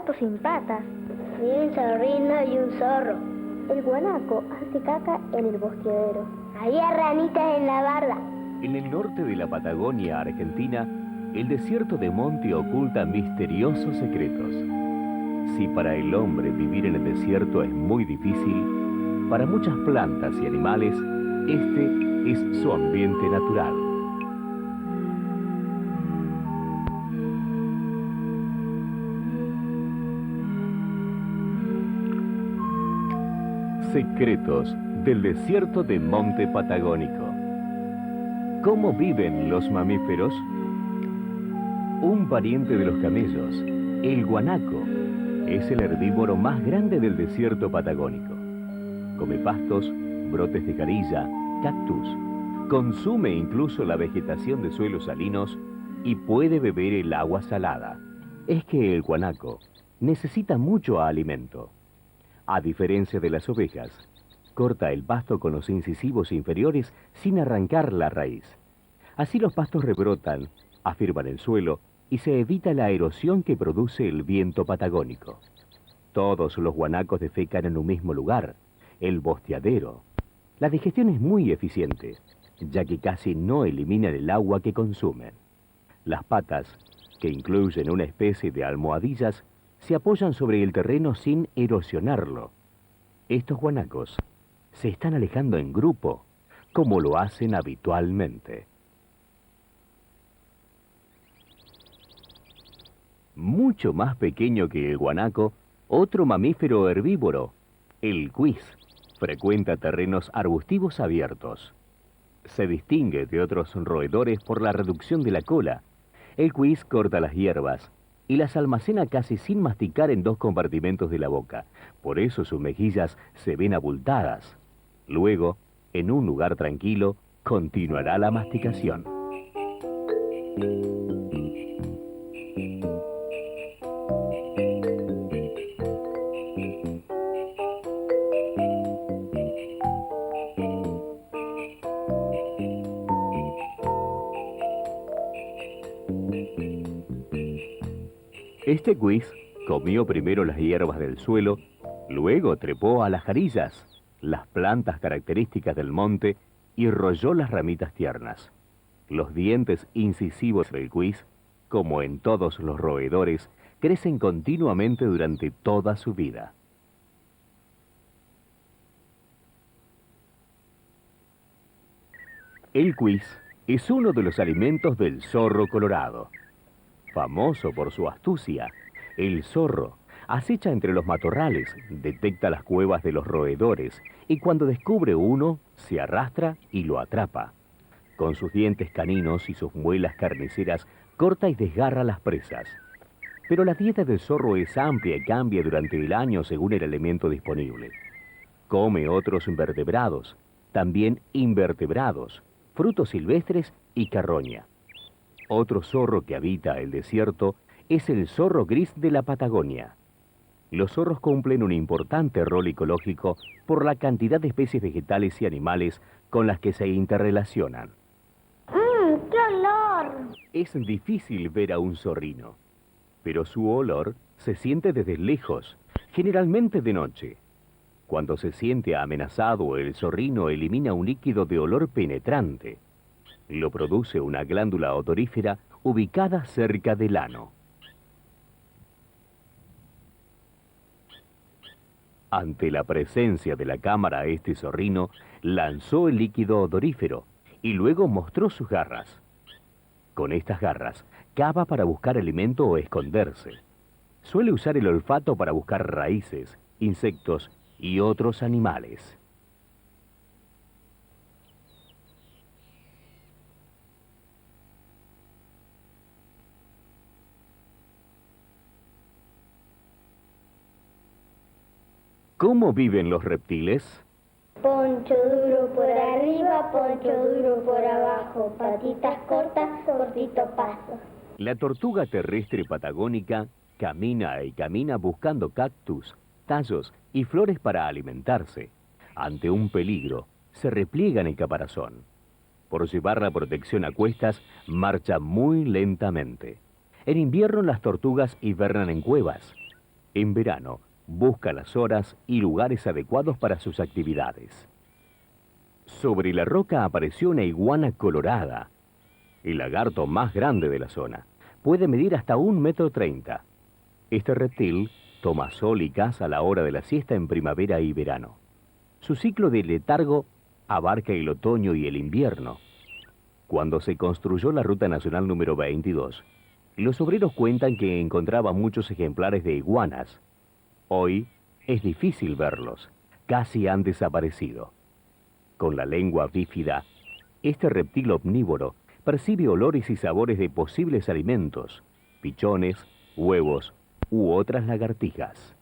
pato sin patas. Y un zorrino y un zorro. El guanaco hace caca en el bosquedero. Había ranitas en la barda. En el norte de la Patagonia Argentina, el desierto de monte oculta misteriosos secretos. Si para el hombre vivir en el desierto es muy difícil, para muchas plantas y animales, este es su ambiente natural. Secretos del desierto de monte patagónico. ¿Cómo viven los mamíferos? Un pariente de los camellos, el guanaco, es el herbívoro más grande del desierto patagónico. Come pastos, brotes de jarilla, cactus, consume incluso la vegetación de suelos salinos y puede beber el agua salada. Es que el guanaco necesita mucho alimento. A diferencia de las ovejas, corta el pasto con los incisivos inferiores sin arrancar la raíz. Así los pastos rebrotan, afirman el suelo y se evita la erosión que produce el viento patagónico. Todos los guanacos defecan en un mismo lugar, el bosteadero. La digestión es muy eficiente, ya que casi no eliminan el agua que consumen. Las patas, que incluyen una especie de almohadillas, se apoyan sobre el terreno sin erosionarlo. Estos guanacos se están alejando en grupo, como lo hacen habitualmente. Mucho más pequeño que el guanaco, otro mamífero herbívoro, el cuis, frecuenta terrenos arbustivos abiertos. Se distingue de otros roedores por la reducción de la cola. El cuis corta las hierbas y las almacena casi sin masticar en dos compartimentos de la boca. Por eso sus mejillas se ven abultadas. Luego, en un lugar tranquilo, continuará la masticación. Este cuis comió primero las hierbas del suelo, luego trepó a las jarillas, las plantas características del monte, y royó las ramitas tiernas. Los dientes incisivos del cuis, como en todos los roedores, crecen continuamente durante toda su vida. El cuis es uno de los alimentos del zorro colorado. Famoso por su astucia, el zorro acecha entre los matorrales, detecta las cuevas de los roedores y cuando descubre uno, se arrastra y lo atrapa. Con sus dientes caninos y sus muelas carniceras, corta y desgarra las presas. Pero la dieta del zorro es amplia y cambia durante el año según el alimento disponible. Come otros vertebrados, también invertebrados, frutos silvestres y carroña. Otro zorro que habita el desierto es el zorro gris de la Patagonia. Los zorros cumplen un importante rol ecológico por la cantidad de especies vegetales y animales con las que se interrelacionan. ¡Qué olor! Es difícil ver a un zorrino, pero su olor se siente desde lejos, generalmente de noche. Cuando se siente amenazado, el zorrino elimina un líquido de olor penetrante. Lo produce una glándula odorífera ubicada cerca del ano. Ante la presencia de la cámara, este zorrino lanzó el líquido odorífero y luego mostró sus garras. Con estas garras, cava para buscar alimento o esconderse. Suele usar el olfato para buscar raíces, insectos y otros animales. ¿Cómo viven los reptiles? Poncho duro por arriba, poncho duro por abajo, patitas cortas, cortito paso. La tortuga terrestre patagónica camina y camina buscando cactus, tallos y flores para alimentarse. Ante un peligro, se repliega en el caparazón. Por llevar la protección a cuestas, marcha muy lentamente. En invierno las tortugas hibernan en cuevas. En verano, busca las horas y lugares adecuados para sus actividades. Sobre la roca apareció una iguana colorada, el lagarto más grande de la zona. Puede medir hasta 1,30 m. Este reptil toma sol y caza a la hora de la siesta en primavera y verano. Su ciclo de letargo abarca el otoño y el invierno. Cuando se construyó la Ruta Nacional número 22, los obreros cuentan que encontraban muchos ejemplares de iguanas. Hoy es difícil verlos, casi han desaparecido. Con la lengua bífida, este reptil omnívoro percibe olores y sabores de posibles alimentos, pichones, huevos u otras lagartijas.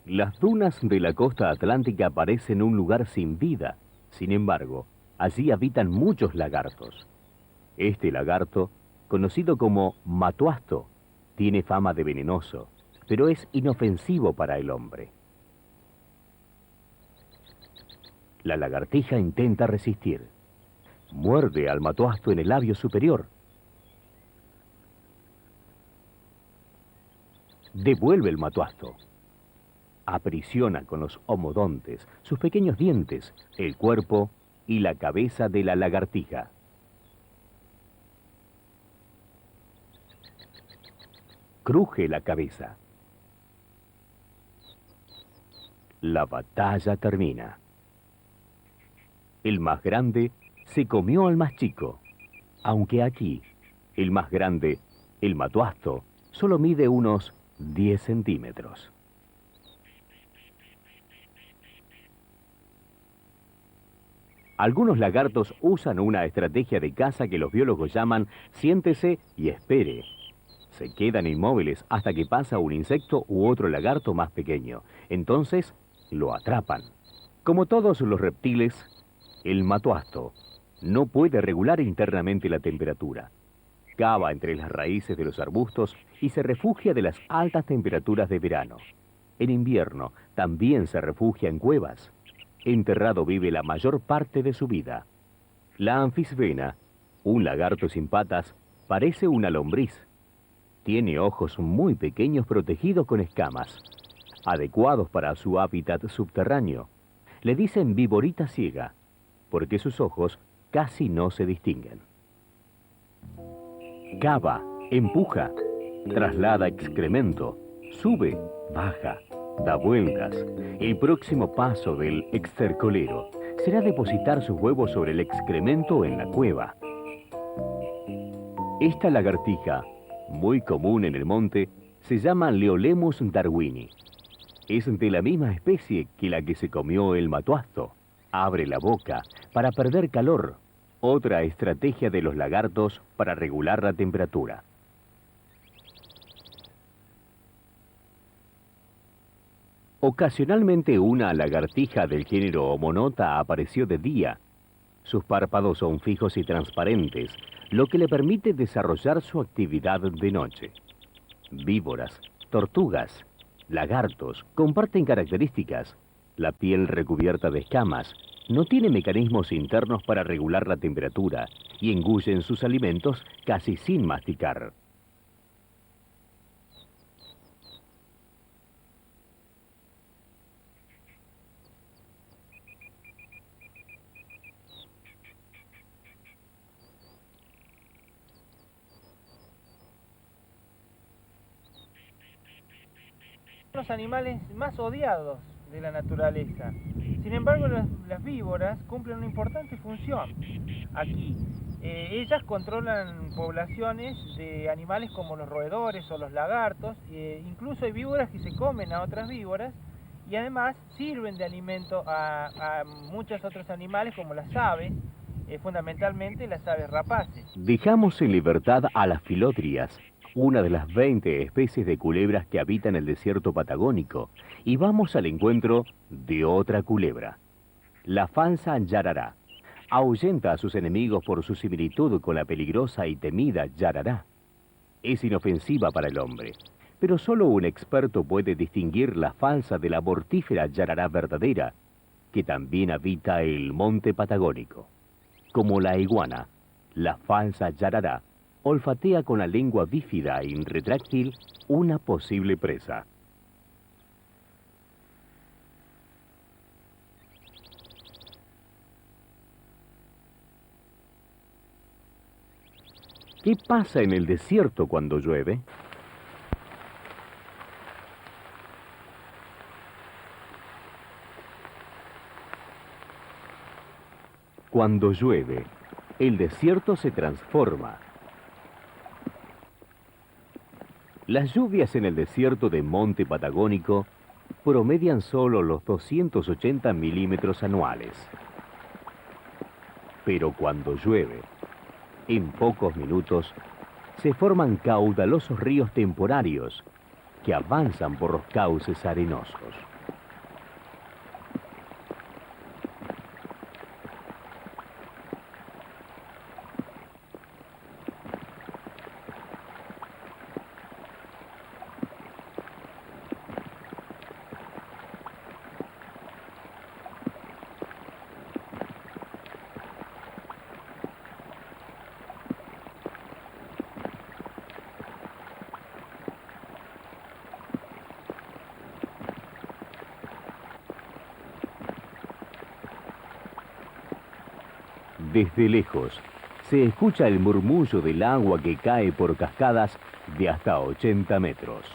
Las dunas de la costa atlántica parecen un lugar sin vida. Sin embargo, allí habitan muchos lagartos. Este lagarto, conocido como matuasto, tiene fama de venenoso, pero es inofensivo para el hombre. La lagartija intenta resistir. Muerde al matuasto en el labio superior. Devuelve el matuasto. Aprisiona con los homodontes, sus pequeños dientes, el cuerpo y la cabeza de la lagartija. Cruje la cabeza. La batalla termina. El más grande se comió al más chico, aunque aquí, el más grande, el matuasto, solo mide unos 10 centímetros. Algunos lagartos usan una estrategia de caza que los biólogos llaman siéntese y espere. Se quedan inmóviles hasta que pasa un insecto u otro lagarto más pequeño. Entonces, lo atrapan. Como todos los reptiles, el matuasto no puede regular internamente la temperatura. Cava entre las raíces de los arbustos y se refugia de las altas temperaturas de verano. En invierno también se refugia en cuevas. Enterrado vive la mayor parte de su vida. La anfisbena, un lagarto sin patas, parece una lombriz. Tiene ojos muy pequeños protegidos con escamas, adecuados para su hábitat subterráneo. Le dicen viborita ciega, porque sus ojos casi no se distinguen. Cava, empuja, traslada excremento, sube, baja, da vueltas. El próximo paso del extercolero será depositar sus huevos sobre el excremento en la cueva. Esta lagartija, muy común en el monte, se llama Leolemus darwini. Es de la misma especie que la que se comió el matuasto. Abre la boca para perder calor, otra estrategia de los lagartos para regular la temperatura. Ocasionalmente una lagartija del género Homonota apareció de día. Sus párpados son fijos y transparentes, lo que le permite desarrollar su actividad de noche. Víboras, tortugas, lagartos comparten características. La piel recubierta de escamas no tiene mecanismos internos para regular la temperatura y engullen sus alimentos casi sin masticar. Los animales más odiados de la naturaleza. Sin embargo, las víboras cumplen una importante función aquí. Ellas controlan poblaciones de animales como los roedores o los lagartos. Incluso hay víboras que se comen a otras víboras y además sirven de alimento a muchos otros animales como las aves, fundamentalmente las aves rapaces. Dejamos en libertad a las filótrias, una de las 20 especies de culebras que habitan el desierto patagónico, y vamos al encuentro de otra culebra, la falsa yarará. Ahuyenta a sus enemigos por su similitud con la peligrosa y temida yarará. Es inofensiva para el hombre, pero solo un experto puede distinguir la falsa de la mortífera yarará verdadera. que también habita el monte patagónico. Como la iguana, la falsa yarará olfatea con la lengua bífida e retráctil una posible presa. ¿Qué pasa en el desierto cuando llueve? Cuando llueve, el desierto se transforma. Las lluvias en el desierto de monte patagónico promedian solo los 280 milímetros anuales. Pero cuando llueve, en pocos minutos, se forman caudalosos ríos temporarios que avanzan por los cauces arenosos. Desde lejos, se escucha el murmullo del agua que cae por cascadas de hasta 80 metros.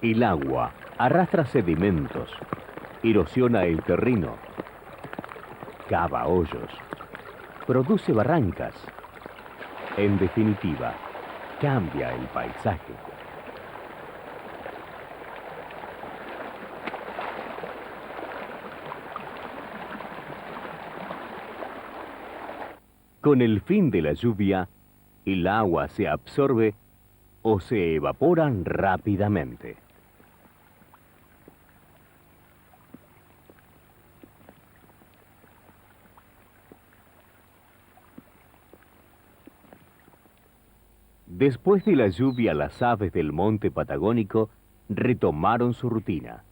El agua arrastra sedimentos, erosiona el terreno, cava hoyos, produce barrancas. En definitiva, cambia el paisaje. Con el fin de la lluvia, el agua se absorbe o se evapora rápidamente. Después de la lluvia, las aves del monte patagónico retomaron su rutina.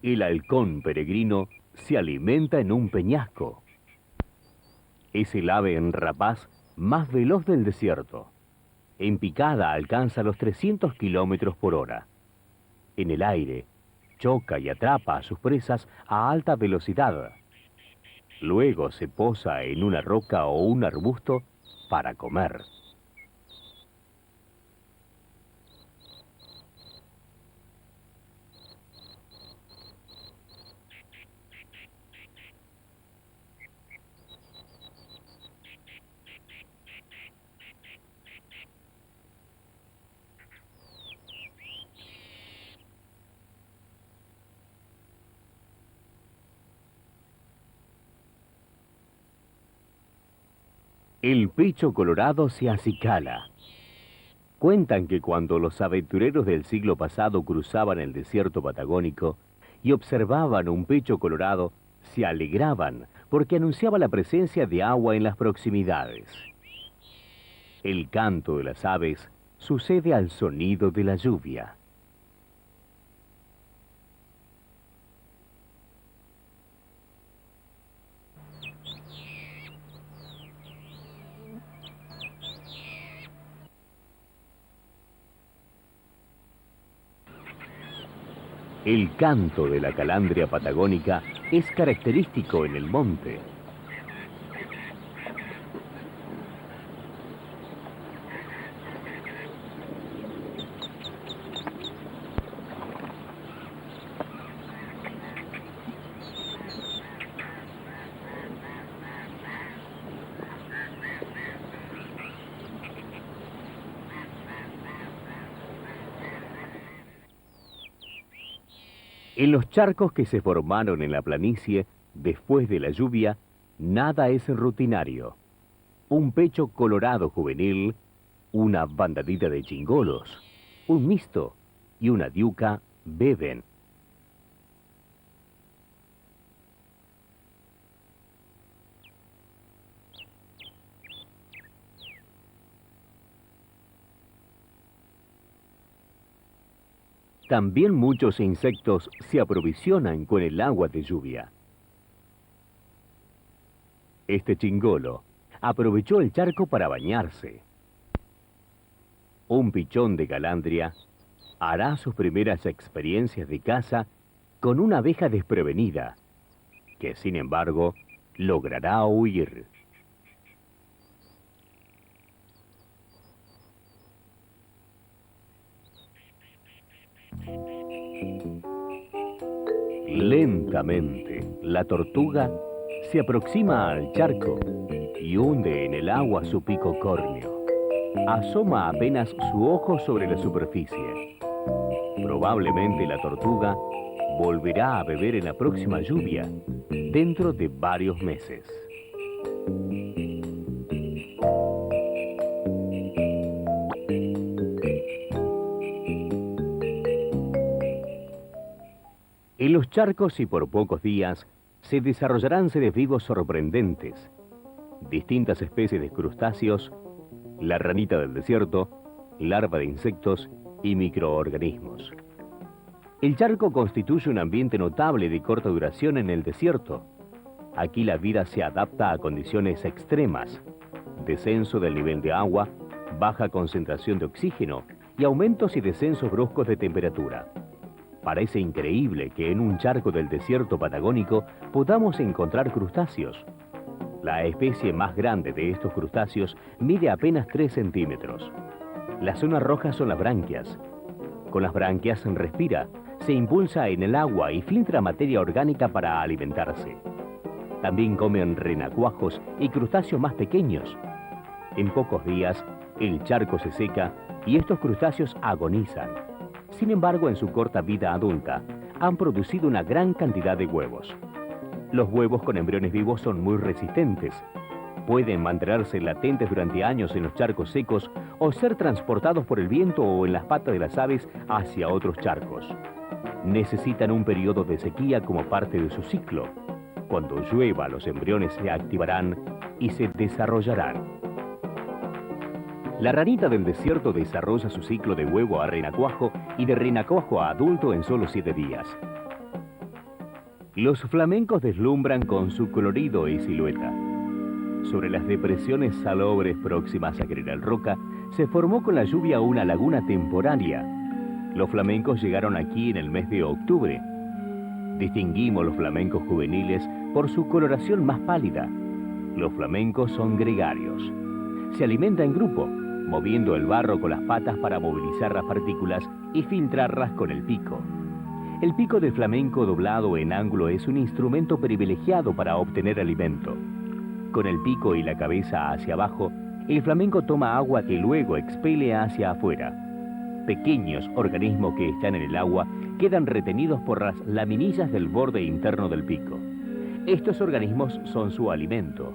El halcón peregrino se alimenta en un peñasco. Es el ave en rapaz más veloz del desierto. En picada alcanza los 300 kilómetros por hora. En el aire, choca y atrapa a sus presas a alta velocidad. Luego se posa en una roca o un arbusto para comer. El pecho colorado se acicala. Cuentan que cuando los aventureros del siglo pasado cruzaban el desierto patagónico y observaban un pecho colorado, se alegraban porque anunciaba la presencia de agua en las proximidades. El canto de las aves sucede al sonido de la lluvia. El canto de la calandria patagónica es característico en el monte. En los charcos que se formaron en la planicie después de la lluvia, Nada es rutinario. Un pecho colorado juvenil, una bandadita de chingolos, un misto y una diuca beben. También muchos insectos se aprovisionan con el agua de lluvia. Este chingolo aprovechó el charco para bañarse. Un pichón de Galandria hará sus primeras experiencias de caza con una abeja desprevenida, que sin embargo logrará huir. Lentamente, la tortuga se aproxima al charco y hunde en el agua su pico córneo. Asoma apenas su ojo sobre la superficie. Probablemente la tortuga volverá a beber en la próxima lluvia, dentro de varios meses. En los charcos y por pocos días se desarrollarán seres vivos sorprendentes. Distintas especies de crustáceos, la ranita del desierto, larva de insectos y microorganismos. El charco constituye un ambiente notable de corta duración en el desierto. Aquí la vida se adapta a condiciones extremas: descenso del nivel de agua, baja concentración de oxígeno y aumentos y descensos bruscos de temperatura. Parece increíble que en un charco del desierto patagónico podamos encontrar crustáceos. La especie más grande de estos crustáceos mide apenas 3 centímetros. Las zonas rojas son las branquias. Con las branquias respira, se impulsa en el agua y filtra materia orgánica para alimentarse. También comen renacuajos y crustáceos más pequeños. En pocos días, el charco se seca y estos crustáceos agonizan. Sin embargo, en su corta vida adulta, han producido una gran cantidad de huevos. Los huevos con embriones vivos son muy resistentes. Pueden mantenerse latentes durante años en los charcos secos o ser transportados por el viento o en las patas de las aves hacia otros charcos. Necesitan un periodo de sequía como parte de su ciclo. Cuando llueva, los embriones se activarán y se desarrollarán. La ranita del desierto desarrolla su ciclo de huevo a renacuajo y de renacuajo a adulto en solo 7 días. Los flamencos deslumbran con su colorido y silueta. Sobre las depresiones salobres próximas a General Roca, se formó con la lluvia una laguna temporaria. Los flamencos llegaron aquí en el mes de octubre. Distinguimos los flamencos juveniles por su coloración más pálida. Los flamencos son gregarios. Se alimentan en grupo, moviendo el barro con las patas para movilizar las partículas y filtrarlas con el pico. El pico del flamenco doblado en ángulo es un instrumento privilegiado para obtener alimento. Con el pico y la cabeza hacia abajo, el flamenco toma agua que luego expele hacia afuera. Pequeños organismos que están en el agua quedan retenidos por las laminillas del borde interno del pico. Estos organismos son su alimento.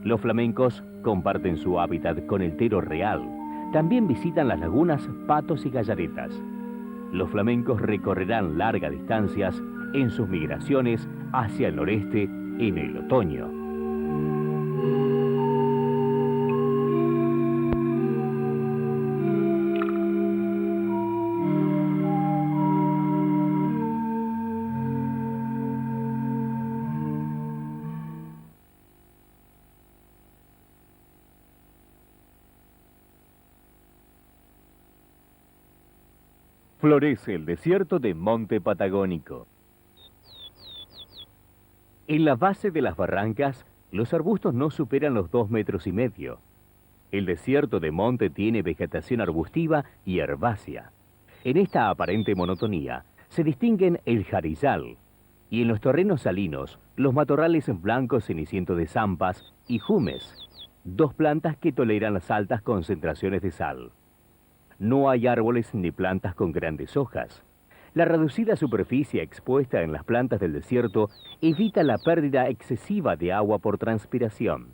Los flamencos comparten su hábitat con el tero real. También visitan las lagunas patos y gallaretas. Los flamencos recorrerán largas distancias en sus migraciones hacia el noreste en el otoño. Florece el desierto de monte patagónico. En la base de las barrancas, los arbustos no superan los 2,5 metros. El desierto de monte tiene vegetación arbustiva y herbácea. En esta aparente monotonía se distinguen el jarizal y en los terrenos salinos los matorrales blancos cenicientos de zampas y jumes, 2 plantas que toleran las altas concentraciones de sal. No hay árboles ni plantas con grandes hojas. La reducida superficie expuesta en las plantas del desierto evita la pérdida excesiva de agua por transpiración.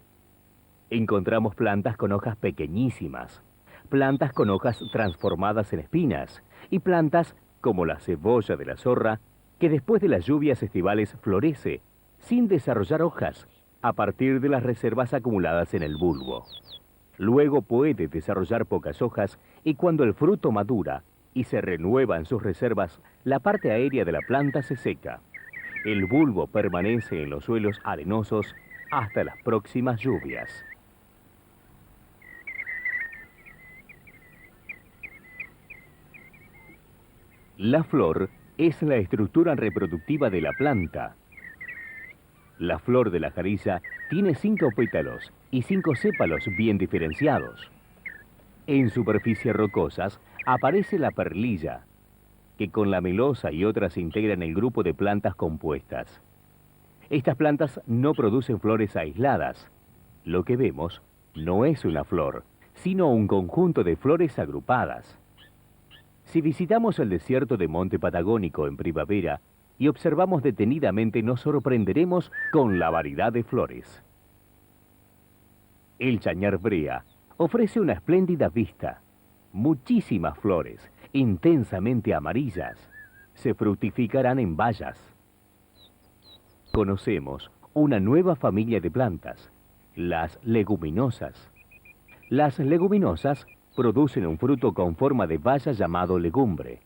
Encontramos plantas con hojas pequeñísimas, plantas con hojas transformadas en espinas y plantas como la cebolla de la zorra, que después de las lluvias estivales florece sin desarrollar hojas a partir de las reservas acumuladas en el bulbo. Luego puede desarrollar pocas hojas y cuando el fruto madura y se renuevan sus reservas, la parte aérea de la planta se seca. El bulbo permanece en los suelos arenosos hasta las próximas lluvias. La flor es la estructura reproductiva de la planta. La flor de la jarilla tiene 5 pétalos y 5 sépalos bien diferenciados. En superficies rocosas aparece la perlilla, que con la melosa y otras integran el grupo de plantas compuestas. Estas plantas no producen flores aisladas. Lo que vemos no es una flor, sino un conjunto de flores agrupadas. Si visitamos el desierto de Monte Patagónico en primavera y observamos detenidamente, nos sorprenderemos con la variedad de flores. El chañar brea ofrece una espléndida vista. Muchísimas flores, intensamente amarillas, se fructificarán en bayas. Conocemos una nueva familia de plantas, las leguminosas. Las leguminosas producen un fruto con forma de baya llamado legumbre.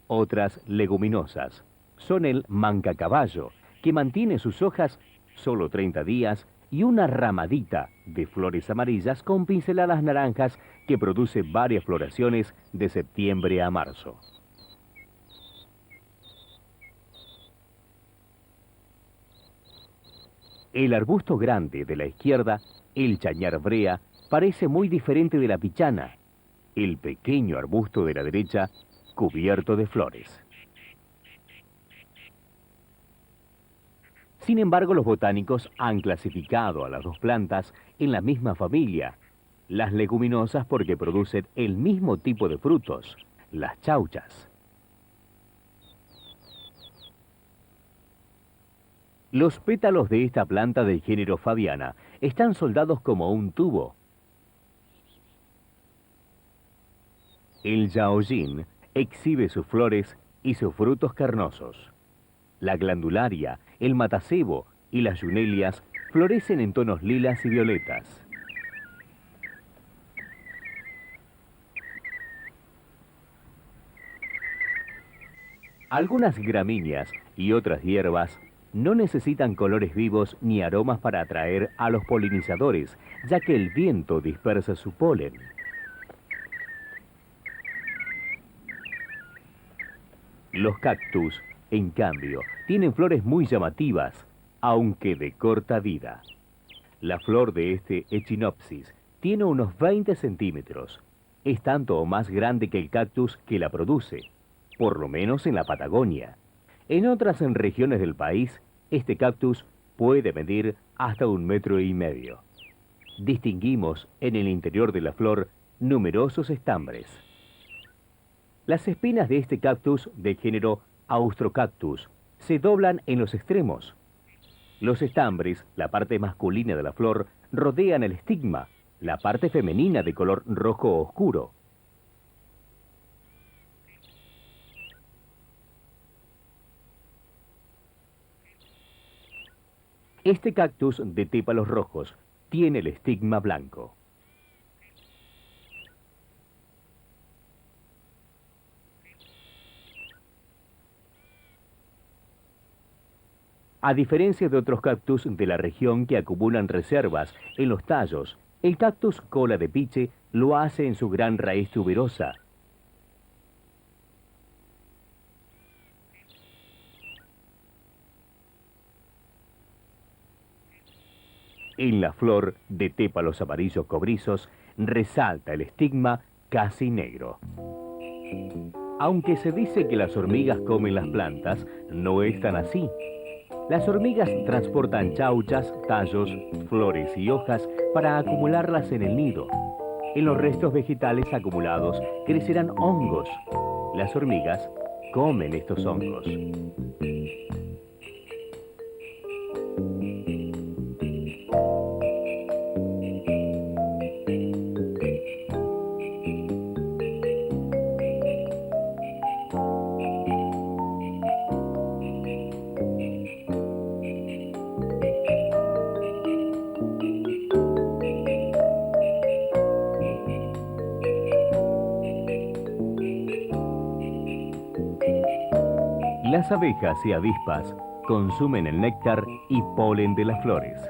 Otras leguminosas son el mancacaballo, que mantiene sus hojas solo 30 días, y una ramadita de flores amarillas con pinceladas naranjas que produce varias floraciones de septiembre a marzo. El arbusto grande de la izquierda, el chañar brea, parece muy diferente de la pichana, el pequeño arbusto de la derecha, cubierto de flores. Sin embargo, los botánicos han clasificado a las dos plantas en la misma familia, las leguminosas porque producen el mismo tipo de frutos, las chauchas. Los pétalos de esta planta del género Fabiana están soldados como un tubo. El yaoyin exhibe sus flores y sus frutos carnosos. La glandularia, el matacebo y las yunelias florecen en tonos lilas y violetas. Algunas gramíneas y otras hierbas no necesitan colores vivos ni aromas para atraer a los polinizadores, ya que el viento dispersa su polen. Los cactus, en cambio, tienen flores muy llamativas, aunque de corta vida. La flor de este Echinopsis tiene unos 20 centímetros. Es tanto o más grande que el cactus que la produce, por lo menos en la Patagonia. En otras regiones del país, este cactus puede medir hasta 1,5 metros. Distinguimos en el interior de la flor numerosos estambres. Las espinas de este cactus del género Austrocactus se doblan en los extremos. Los estambres, la parte masculina de la flor, rodean el estigma, la parte femenina de color rojo oscuro. Este cactus de tépalos rojos tiene el estigma blanco. A diferencia de otros cactus de la región que acumulan reservas en los tallos, el cactus cola de piche lo hace en su gran raíz tuberosa. En la flor de tépalos amarillos cobrizos resalta el estigma casi negro. Aunque se dice que las hormigas comen las plantas, no es tan así. Las hormigas transportan chauchas, tallos, flores y hojas para acumularlas en el nido. En los restos vegetales acumulados crecerán hongos. Las hormigas comen estos hongos. Las abejas y avispas consumen el néctar y polen de las flores.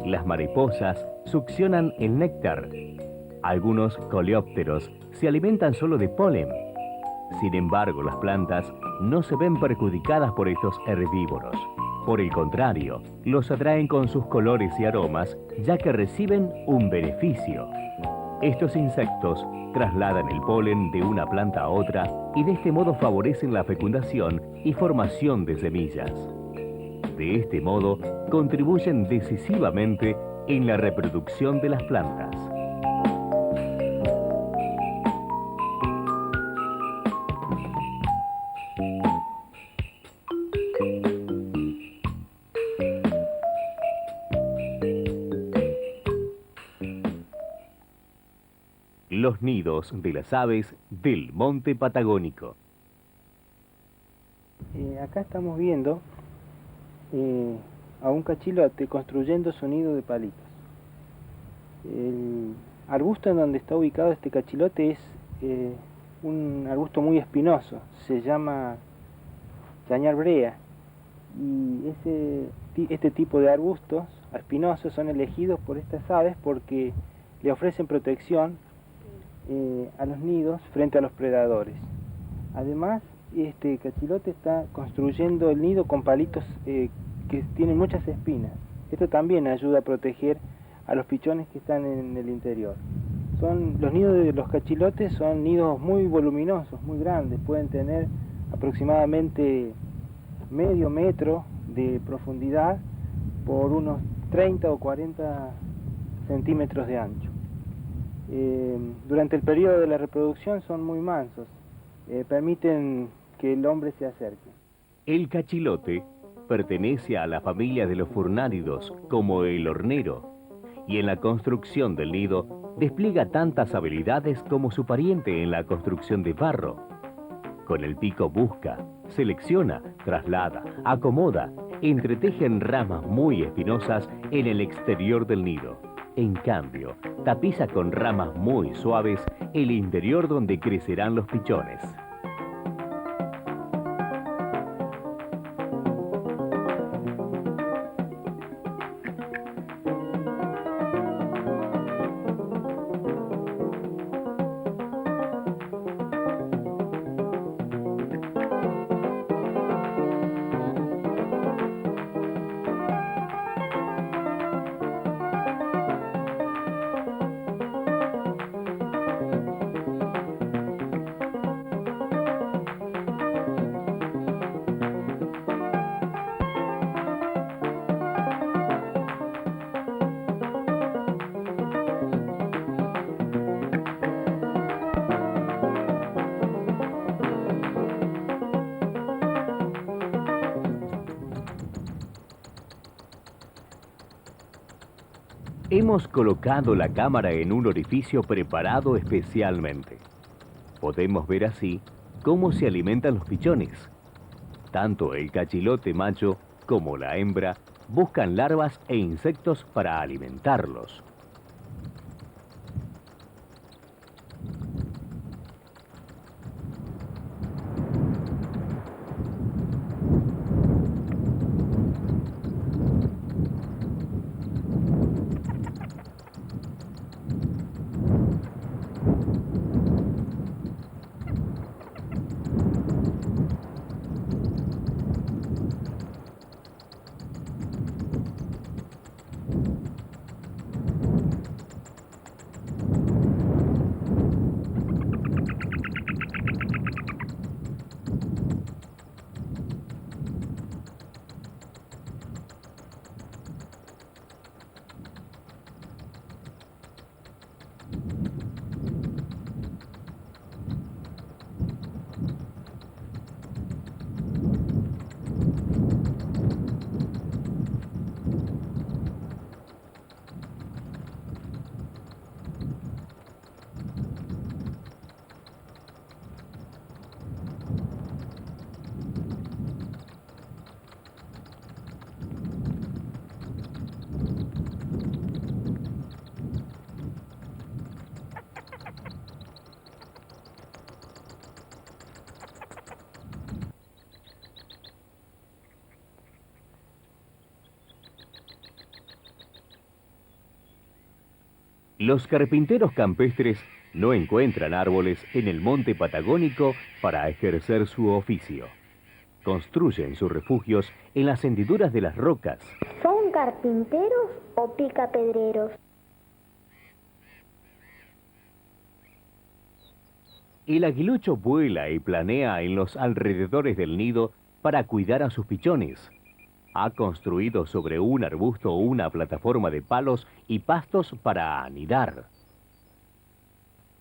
Las mariposas succionan el néctar. Algunos coleópteros se alimentan solo de polen. Sin embargo, las plantas no se ven perjudicadas por estos herbívoros. Por el contrario, los atraen con sus colores y aromas, ya que reciben un beneficio. Estos insectos trasladan el polen de una planta a otra y de este modo favorecen la fecundación y formación de semillas. De este modo, contribuyen decisivamente en la reproducción de las plantas. Los nidos de las aves del monte patagónico. Acá estamos viendo a un cachilote construyendo su nido de palitos. El arbusto en donde está ubicado este cachilote es un arbusto muy espinoso, se llama chañar brea, y este tipo de arbustos espinosos son elegidos por estas aves porque le ofrecen protección a los nidos frente a los predadores. Además, este cachilote está construyendo el nido con palitos que tienen muchas espinas. Esto también ayuda a proteger a los pichones que están en el interior. Los nidos de los cachilotes son nidos muy voluminosos, muy grandes, pueden tener aproximadamente medio metro de profundidad por unos 30 o 40 centímetros de ancho. Durante el periodo de la reproducción son muy mansos, permiten que el hombre se acerque. El cachilote pertenece a la familia de los furnáridos, como el hornero, y en la construcción del nido despliega tantas habilidades como su pariente en la construcción de barro. Con el pico busca, selecciona, traslada, acomoda, entretejen ramas muy espinosas en el exterior del nido. En cambio, tapiza con ramas muy suaves el interior donde crecerán los pichones. Hemos colocado la cámara en un orificio preparado especialmente. Podemos ver así cómo se alimentan los pichones. Tanto el cachilote macho como la hembra buscan larvas e insectos para alimentarlos. Los carpinteros campestres no encuentran árboles en el monte patagónico para ejercer su oficio. Construyen sus refugios en las hendiduras de las rocas. ¿Son carpinteros o picapedreros? El aguilucho vuela y planea en los alrededores del nido para cuidar a sus pichones. Ha construido sobre un arbusto una plataforma de palos y pastos para anidar.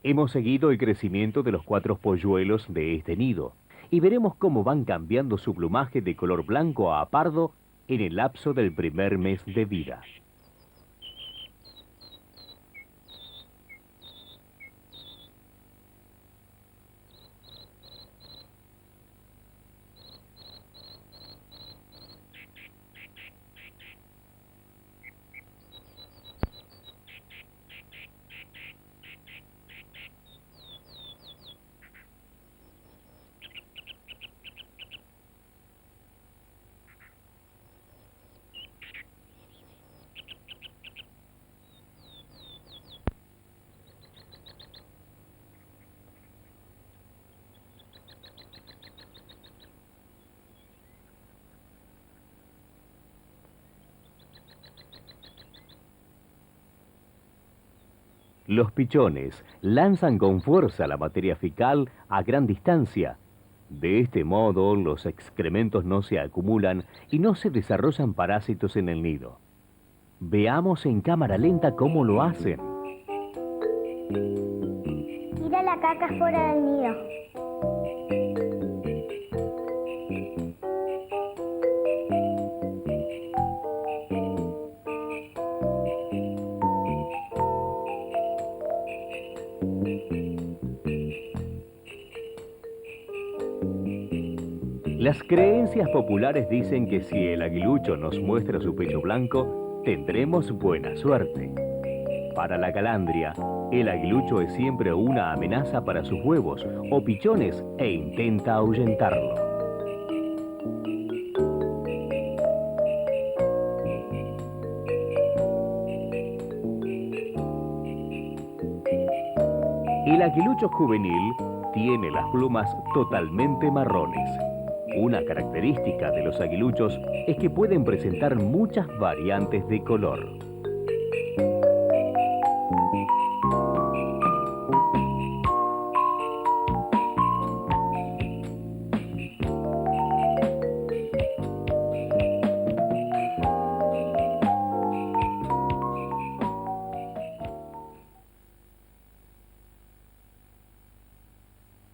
Hemos seguido el crecimiento de los 4 polluelos de este nido y veremos cómo van cambiando su plumaje de color blanco a pardo en el lapso del primer mes de vida. Los pichones lanzan con fuerza la materia fecal a gran distancia. De este modo, los excrementos no se acumulan y no se desarrollan parásitos en el nido. Veamos en cámara lenta cómo lo hacen. Tira la caca fuera del nido. Las creencias populares dicen que si el aguilucho nos muestra su pecho blanco, tendremos buena suerte. Para la calandria, el aguilucho es siempre una amenaza para sus huevos o pichones e intenta ahuyentarlo. El aguilucho juvenil tiene las plumas totalmente marrones. Una característica de los aguiluchos es que pueden presentar muchas variantes de color.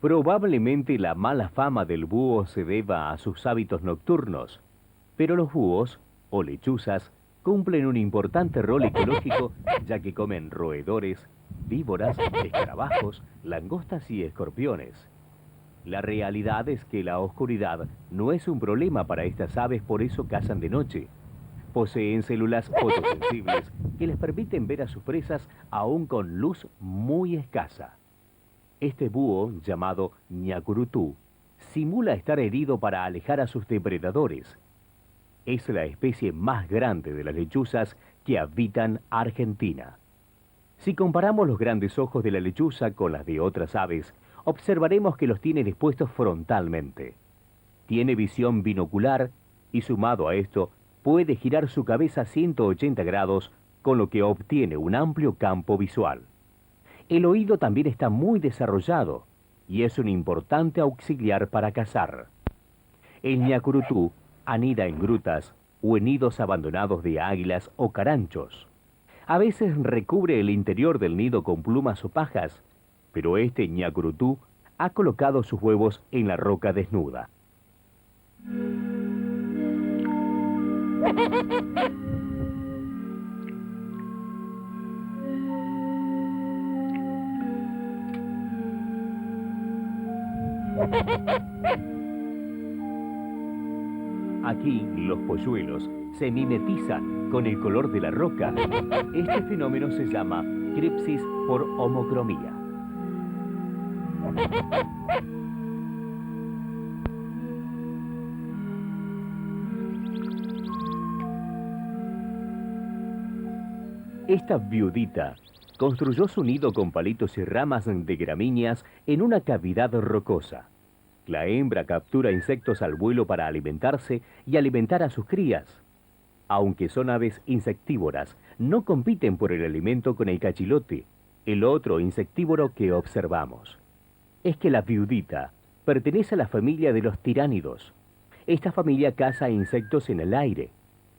Probablemente la mala fama del búho se deba a sus hábitos nocturnos, pero los búhos, o lechuzas, cumplen un importante rol ecológico ya que comen roedores, víboras, escarabajos, langostas y escorpiones. La realidad es que la oscuridad no es un problema para estas aves, por eso cazan de noche. Poseen células fotosensibles que les permiten ver a sus presas aún con luz muy escasa. Este búho, llamado ñacurutú, simula estar herido para alejar a sus depredadores. Es la especie más grande de las lechuzas que habitan Argentina. Si comparamos los grandes ojos de la lechuza con las de otras aves, observaremos que los tiene dispuestos frontalmente. Tiene visión binocular y, sumado a esto, puede girar su cabeza 180 grados, con lo que obtiene un amplio campo visual. El oído también está muy desarrollado y es un importante auxiliar para cazar. El ñacurutú anida en grutas o en nidos abandonados de águilas o caranchos. A veces recubre el interior del nido con plumas o pajas, pero este ñacurutú ha colocado sus huevos en la roca desnuda. Aquí los polluelos se mimetizan con el color de la roca. Este fenómeno se llama cripsis por homocromía. Esta viudita construyó su nido con palitos y ramas de gramíneas en una cavidad rocosa. La hembra captura insectos al vuelo para alimentarse y alimentar a sus crías. Aunque son aves insectívoras, no compiten por el alimento con el cachilote, el otro insectívoro que observamos. Es que la viudita pertenece a la familia de los tiránidos. Esta familia caza insectos en el aire,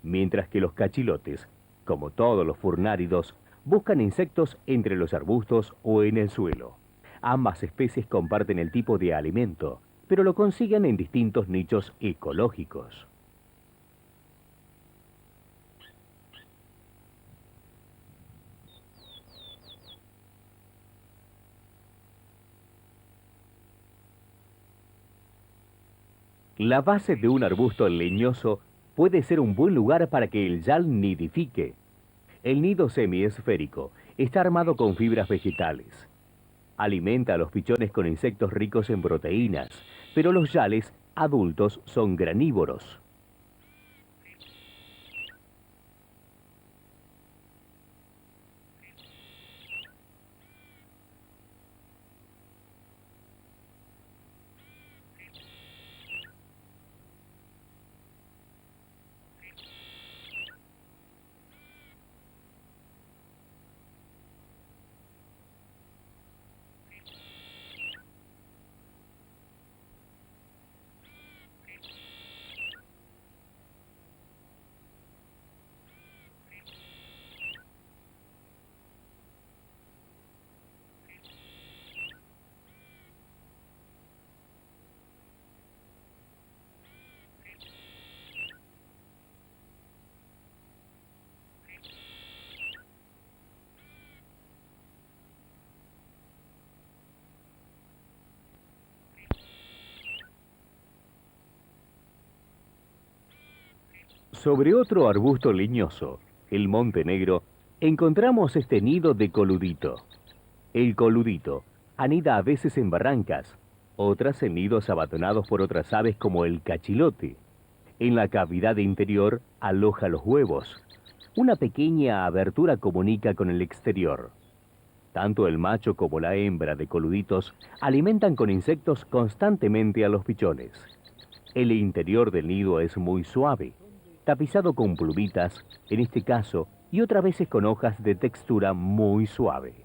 mientras que los cachilotes, como todos los furnáridos, buscan insectos entre los arbustos o en el suelo. Ambas especies comparten el tipo de alimento, pero lo consiguen en distintos nichos ecológicos. La base de un arbusto leñoso puede ser un buen lugar para que el yal nidifique. El nido semiesférico está armado con fibras vegetales. Alimenta a los pichones con insectos ricos en proteínas, pero los yales adultos son granívoros. Sobre otro arbusto leñoso, el monte negro, encontramos este nido de coludito. El coludito anida a veces en barrancas, otras en nidos abandonados por otras aves como el cachilote. En la cavidad interior aloja los huevos. Una pequeña abertura comunica con el exterior. Tanto el macho como la hembra de coluditos alimentan con insectos constantemente a los pichones. El interior del nido es muy suave, tapizado con plumitas, en este caso, y otras veces con hojas de textura muy suave.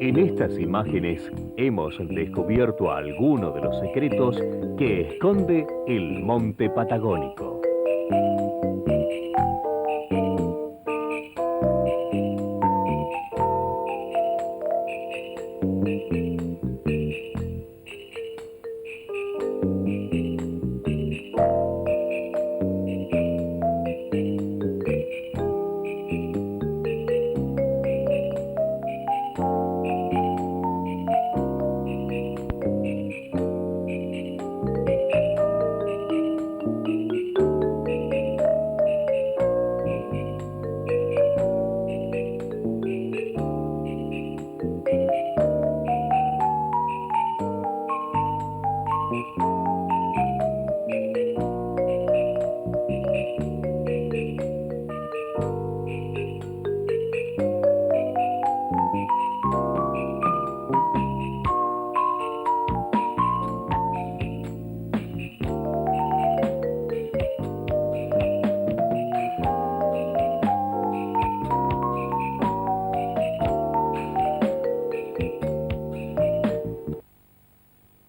En estas imágenes hemos descubierto algunos de los secretos que esconde el monte patagónico.